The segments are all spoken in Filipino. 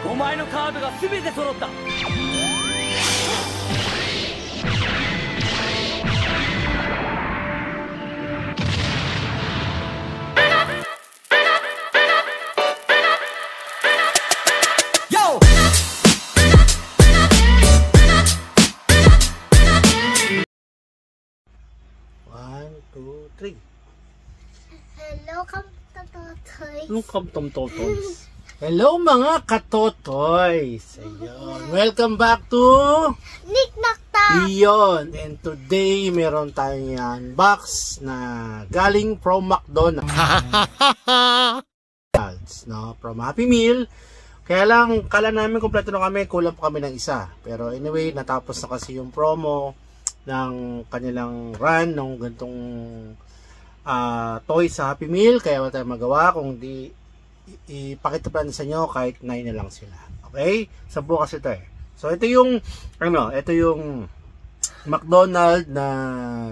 5枚のカードが全て揃った。Hello, kamtotoy. Anong kamtotoys? Hello mga katotoys! Ayun. Welcome back to Knick-Knack-Talk! Iyon. And today, meron tayong unbox na galing from McDonald's. No? From Happy Meal. Kaya lang, kala namin kompleto na kami, kulang pa kami ng isa. Pero anyway, natapos na kasi yung promo ng kanilang run ng gantong toys sa Happy Meal. Kaya wala tayong magawa kung di ipakita pa sa inyo kahit 9 na lang sila. Okay? 10 kasi ito eh. So ito yung ito yung McDonald's na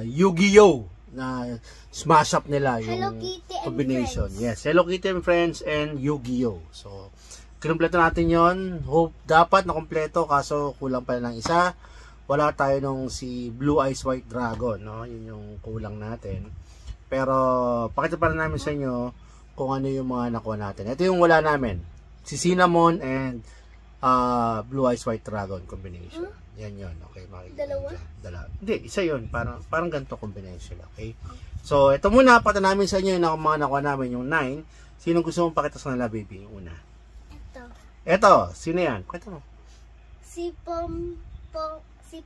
Yu-Gi-Oh na smash up nila yung Hello Kitty combination. And Yes, Hello Kitty and Friends and Yu-Gi-Oh. So kinumpleto natin yon. Hope dapat na kompleto kaso kulang pa ng isa. Wala tayo nung si Blue Eyes White Dragon, no? Yun yung kulang natin. Pero pakita pa namin sa inyo kung ano yung mga nakuha natin. Ito yung wala namin. Si Cinnamon and Blue Eyes White Dragon combination. Yan yun. Okay, makikita. Dalawa? Hindi, isa yun. Parang ganito combination. Okay? So, ito muna. Pakita namin sa inyo yung mga nakuha namin. Yung 9. Sino gusto mong pakita sa nila, baby? Yung una. Ito. Sino yan? Pakita mo. Si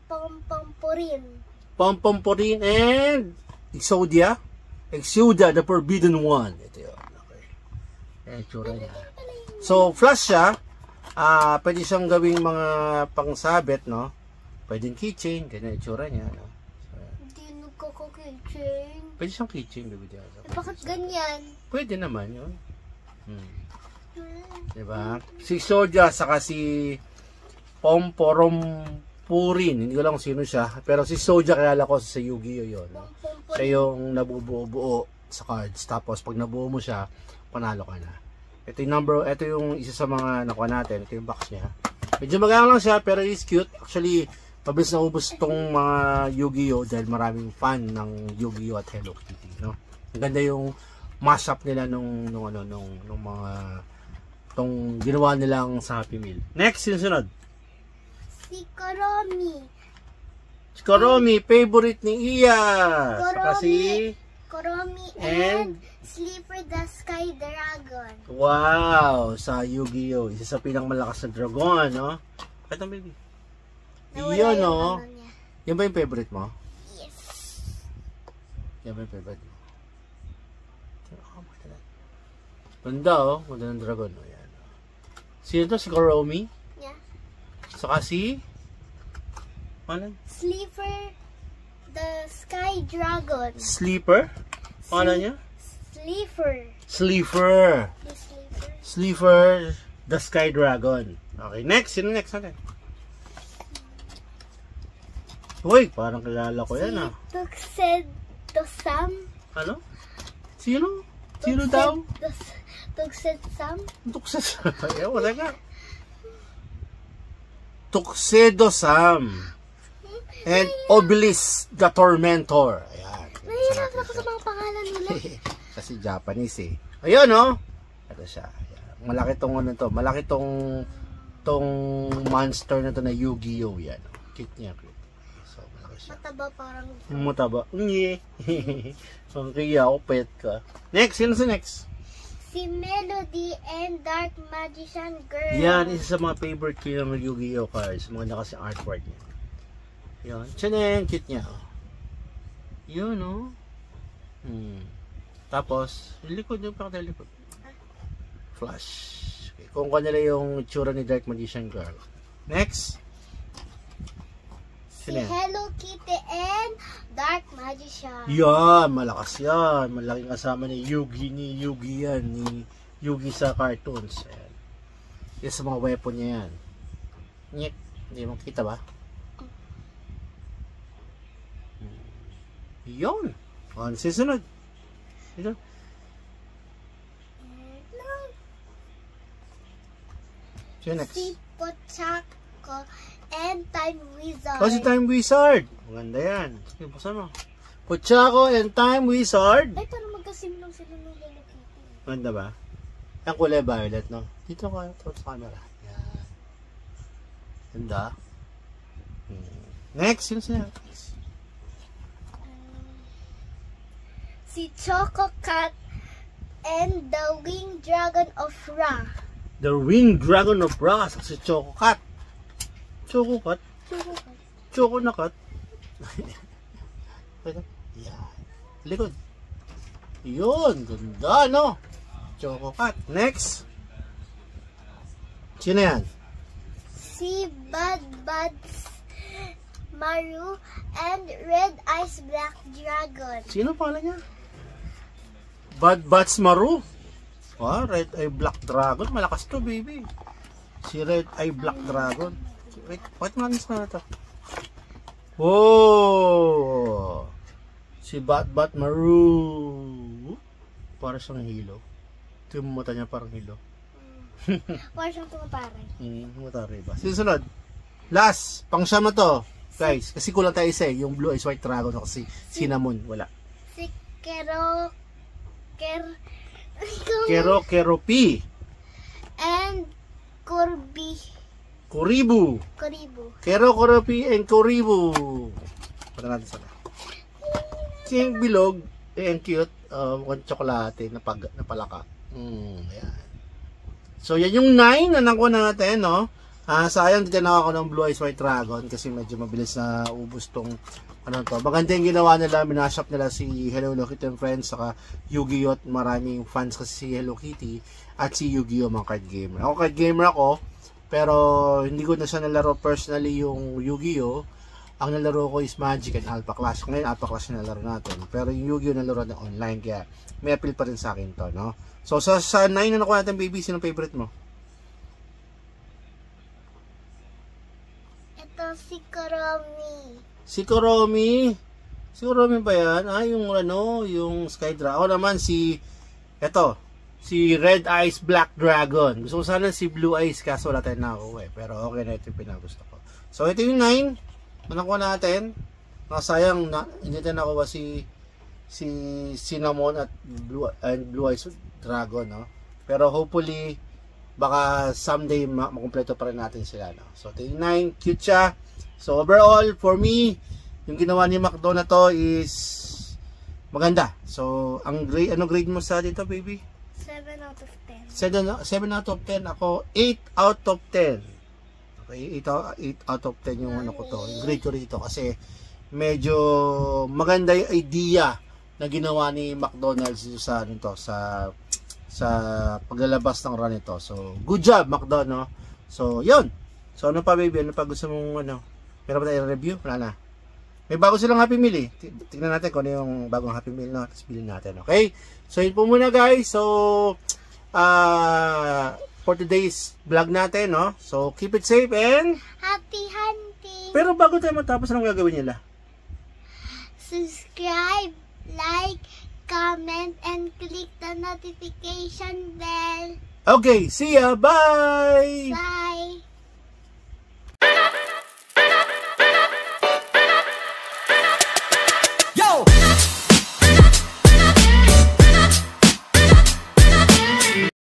Pompomporin. Pompomporin and Exodia. Exodia, the Forbidden One. Ito yun. Okay. Ayan, tsura niya. So, flash siya. Pwede siyang gawing mga pangsabit, no? Pwedeng keychain. Ganyan yung tsura niya, no? So, hindi nagkaka-keychain. Pwede siyang keychain, baby. Bakit ganyan? Pwede naman yun. Diba? Si Exodia, saka si Pompomporin. Hindi ko lang kung sino siya. Pero si Exodia, kilala ko sa Yu-Gi-Oh yun. No? Siya yung nabubuo-buo sa cards. Tapos pag nabuo mo siya, panalo ka na. Ito yung isa sa mga nakuha natin. Ito yung box niya. Medyo magang lang siya pero it's cute. Actually, pabilis na ubos itong mga Yu-Gi-Oh dahil maraming fan ng Yu-Gi-Oh at Hello Kitty, no? Ang ganda yung mashup nila nung mga tong ginawa nilang sa Happy Meal. Next, sinunod. Si Koromi. Koromi, favorite ni Iya. Saka si Koromi and Sleeper the Sky Dragon. Wow, sa Yu-Gi-Oh. Isa sa pinakmalakas na dragon, no? Ito, baby. Iyon, no? Yan ba yung favorite mo? Yes. Yan ba yung favorite mo? Ganda, oh. Ganda ng dragon, oh. Yan. Sino to? Si Koromi? Yeah. Saka si ano? Sleeper the Sky Dragon. Sleeper? Ano niya? Sleeper. Sleeper the Sky Dragon. Okay, next. Sino next natin? Uy, parang kilala ko yan, ah. Tuxedo-sam. Ano? Sino? Sino daw? Tuxedo-sam. Tuxedo-sam. Ayaw, wala ka. Tuxedo-sam. And Obelisk the Tormentor. Ayan. Nahihirap ako sa mga pangalan nila. Kasi Japanese eh. Ayun, no? Ito siya. Ayan. Malaki tong ano to. Malaki tong monster na to na Yu-Gi-Oh! Yan. Cute niya. Cute. So, malaki siya. Mataba parang. Mataba. Nye. Okay, ako pet ka. Next. Sino sa next? Si Melody and Dark Magician Girl. Yan. Isa sa mga favorite ko yung Yu-Gi-Oh! Cards. Mga kasi artwork niya. Yun. Siya cute niya. Oh. Yun, no? Tapos, likod yung pakatalikod. Flash. Okay. Kung kanila yung itsura ni Dark Magician Girl. Next. Si Hello Kitty and Dark Magician. Yan. Malakas yan. Malaking kasama ni Yugi yan. Ni Yugi sa cartoons. Ayan. Yan sa mga weapon niya yan. Nyek. Hindi mo kita ba? Yun. Ano susunod? Ito. Sino next? Si Pochako and Time Wizard. Oh, si Time Wizard. Maganda yan. Sige, buksan mo. Pochako and Time Wizard. Ay, parang magkasim lang sila ng Hello Kitty. Maganda ba? Ang kulay violet, no? Dito ka sa camera. Yan. Ganda. Next, sino sila? Si Choco Cat and the Winged Dragon of Ra. The Winged Dragon of Brass. Si Choco Cat. Choco Cat? Choco Cat. Choco na cat. Yan. Likod. Yun. Ganda, no? Choco Cat. Next. Sino yan? Si Bad Buds Maru and Red Eyes Black Dragon. Sino pala niya? Bad Bats Maru. Wow, Red Eye Black Dragon. Malakas to, baby. Si Red Eye Black Dragon. Wait, bakit manis na ito? Oh! Si Bad Bat Maru. Para siyang hilo. Ito yung mata niya parang hilo. Parang siyang tumaparay. Matari ba? Susunod. Last. Pang-siyam na to. Guys, kasi kulang tayo isa eh. Yung Blue Eyes White Dragon o kasi Cinnamon. Wala. Si Kero P. and Kuribu. Kero P and Kuribu. Pata natin sana. Si yung bilog, ang cute. Mukhang tsokolate na palaka. Ayan. So, yan yung 9 na nakuha natin, no? Sayang dito na ako ng Blue Eyes White Dragon kasi medyo mabilis na ubos tong ano to. Maganda yung ginawa nila, minashop nila si Hello Kitty and Friends saka Yu-Gi-Oh! At maraming fans kasi si Hello Kitty at si Yu-Gi-Oh! Mga card gamer. Ako card gamer ako, pero hindi ko na siya nalaro personally yung Yu-Gi-Oh! Ang nalaro ko is Magic and Alpha Clash. Ngayon Alpha Clash na nalaro natin. Pero yung Yu-Gi-Oh! Nalaro na online kaya may appeal pa rin sa akin to, no? So sa 9 na nakuha natin, baby, sino favorite mo? si Kuromi. Si Kuromi. Si Kuromi ba yan? Yung ano, yung Sky Dragon. Ako naman si Red Eyes Black Dragon. Gusto ko sana si Blue Eyes kaso wala tayong nakuha eh. Pero okay na ito yung pinagusto ko. So ito yung 9. Nakuha natin. Sayang na hindi tayo nakuha si Cinnamon at Blue Eyes Dragon, no? Pero hopefully baka someday makumpleto pa rin natin sila, no? So ito yung 9, cute siya. So overall for me, yung ginawa ni McDo na to is maganda. So ang grade, ano grade mo sa dito, baby? 7 out of 10. 7 out of 10 ako. 8 out of 10. Okay, 8 out of 10 yung ano ko to. Yung grade ko rito kasi medyo maganda yung idea na ginawa ni McDonald's sa ano to, sa paglalabas ng run ito. So, good job, McDo, no? So, yun. So, ano pa, baby? Ano pa gusto mong, ano? Meron ba tayo review? Wala na. May bago silang Happy Meal, eh. Tignan natin kung ano yung bagong Happy Meal, no? Tapos bilhin natin, okay? So, yun po muna, guys. So, for today's vlog natin, no? So, keep it safe and Happy hunting! pero bago tayo matapos, anong gagawin nila? Subscribe, like, comment, and click the notification bell. Okay, see ya! Bye! Bye!